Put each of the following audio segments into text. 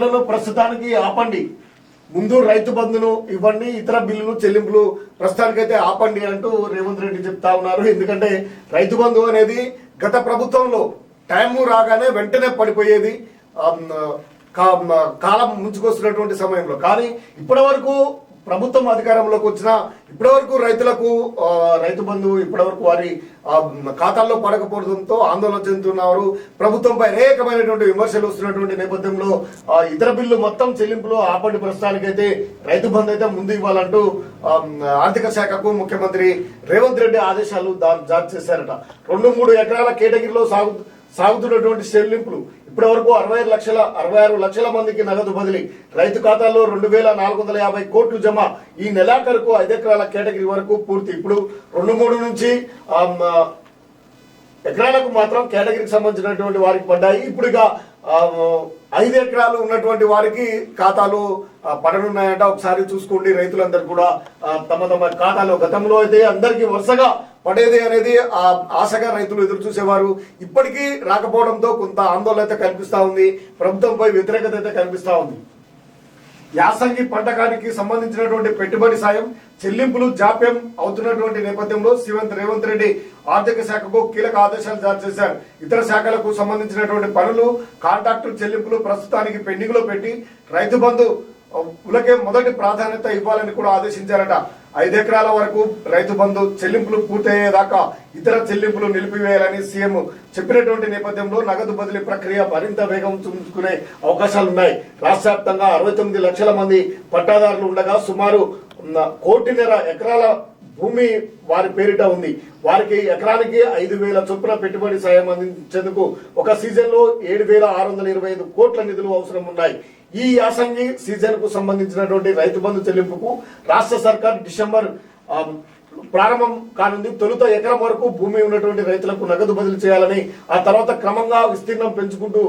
ప్రస్తుతానికి ఆపండి, ముందు రైతు బంధును ఇవ్వండి, ఇతర బిల్లులు చెల్లింపులు ప్రస్తుతానికైతే ఆపండి అంటూ రేవంత్ రెడ్డి చెప్తా ఉన్నారు. ఎందుకంటే రైతు బంధు అనేది గత ప్రభుత్వంలో టైం రాగానే వెంటనే పడిపోయేది కాలం ముంచుకొస్తున్నటువంటి సమయంలో. కానీ ఇప్పటి వరకు ప్రభుత్వం అధికారంలోకి వచ్చినా ఇప్పటి వరకు రైతులకు రైతు బంధు ఇప్పటి వరకు వారి ఖాతాల్లో పడకపోవడంతో ఆందోళన చెందుతున్నారు. ప్రభుత్వంపై అనేకమైనటువంటి విమర్శలు వస్తున్నటువంటి నేపథ్యంలో ఇతర బిల్లు మొత్తం చెల్లింపులు ఆపండి, ప్రస్తుతానికైతే రైతు బంధు అయితే ముందు ఇవ్వాలంటూ ఆర్థిక శాఖకు ముఖ్యమంత్రి రేవంత్ రెడ్డి ఆదేశాలు జారీ చేశారట. 2-3 ఎకరాల కేటగిరీలో సాగుతున్నటువంటి చెల్లింపులు ఇప్పటి వరకు 66 లక్షల మందికి నగదు బదిలీ, రైతు ఖాతాల్లో 2450 కోట్లు జమ. ఈ నెలాఖరుకు 5 ఎకరాల కేటగిరీ వరకు పూర్తి. ఇప్పుడు 2-3 నుంచి ఎకరాలకు మాత్రం కేటగిరీకి సంబంధించినటువంటి వారికి పడ్డాయి. ఇప్పుడు ఇక 5 ఎకరాలు ఉన్నటువంటి వారికి ఖాతాలు పడనున్నాయంట. ఒకసారి చూసుకోండి, రైతులందరూ కూడా తమ తమ ఖాతాలో గతంలో అయితే అందరికీ వరుసగా పడేది అనేది ఆశగా రైతులు ఎదురు చూసేవారు. ఇప్పటికీ రాకపోవడంతో కొంత ఆందోళన అయితే కనిపిస్తా ఉంది, ప్రభుత్వంపై వ్యతిరేకత అయితే కనిపిస్తా ఉంది. యాసంగి పంటకానికి సంబంధించినటువంటి పెట్టుబడి సాయం చెల్లింపులు జాప్యం అవుతున్నటువంటి నేపథ్యంలో సీఎం రేవంత్ రెడ్డి ఆర్థిక శాఖకు కీలక ఆదేశాలు జారీ చేశారు. ఇతర శాఖలకు సంబంధించినటువంటి పనులు, కాంట్రాక్టు చెల్లింపులు ప్రస్తుతానికి పెండింగ్ లో పెట్టి రైతు బంధు ఉలకే మొదటి ప్రాధాన్యత ఇవ్వాలని కూడా ఆదేశించారట. 5 ఎకరాల వరకు రైతు బంధు చెల్లింపులు పూర్తయ్యేదాకా ఇతర చెల్లింపులు నిలిపివేయాలని సీఎం చెప్పినటువంటి నేపథ్యంలో నగదు బదిలీ ప్రక్రియ మరింత వేగం చూసుకునే అవకాశాలున్నాయి. రాష్ట్ర వ్యాప్తంగా 69 లక్షల మంది పట్టాదారులు ఉండగా సుమారు 1.5 కోటి ఎకరాల భూమి వారి పేరిట ఉంది. వారికి ఎకరానికి 5,000 చొప్పున పెట్టుబడి సాయం అందించేందుకు ఒక సీజన్ లో 7,625 కోట్ల నిధులు అవసరం ఉన్నాయి. ఈ యాసంగి సీజన్ కు సంబంధించినటువంటి రైతు బంధు చెల్లింపుకు రాష్ట్ర సర్కార్ డిసెంబర్ ప్రారంభం కానుంది. తొలుత ఎకరం వరకు భూమి ఉన్నటువంటి రైతులకు నగదు బదిలీ చేయాలని, ఆ తర్వాత క్రమంగా విస్తీర్ణం పెంచుకుంటూ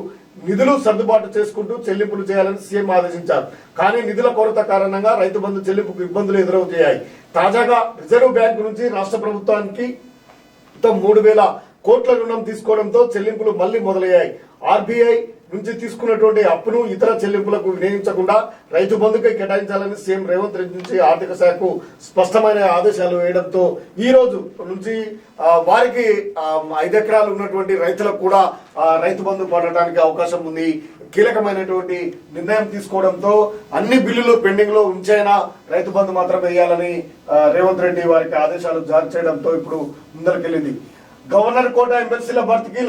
నిధులు సర్దుబాటు చేసుకుంటూ చెల్లింపులు చేయాలని సీఎం ఆదేశించారు. కానీ నిధుల కొరత కారణంగా రైతు బంధు చెల్లింపుకు ఇబ్బందులు ఎదురవుతాయి. తాజాగా రిజర్వ్ బ్యాంకు నుంచి రాష్ట్ర ప్రభుత్వానికి 3,000 కోట్ల రుణం తీసుకోవడంతో చెల్లింపులు మళ్లీ మొదలయ్యాయి. ఆర్బీఐ నుంచి తీసుకున్నటువంటి అప్పును ఇతర చెల్లింపులకు వినియోగించకుండా రైతు బంధుకై కేటాయించాలని సీఎం రేవంత్ రెడ్డి నుంచి ఆర్థిక శాఖకు స్పష్టమైన ఆదేశాలు వేయడంతో ఈ రోజు నుంచి వారికి 5 ఎకరాలు ఉన్నటువంటి రైతులకు కూడా రైతు బంధు పడటానికి అవకాశం ఉంది. కీలకమైనటువంటి నిర్ణయం తీసుకోవడంతో అన్ని బిల్లులు పెండింగ్ లో ఉంచైనా రైతు బంధు మాత్రం వేయాలని రేవంత్ రెడ్డి వారికి ఆదేశాలు జారీ చేయడంతో ఇప్పుడు ముందరికెళ్లింది. గవర్నర్ కోట ఎమ్మెల్సీల భర్తీకి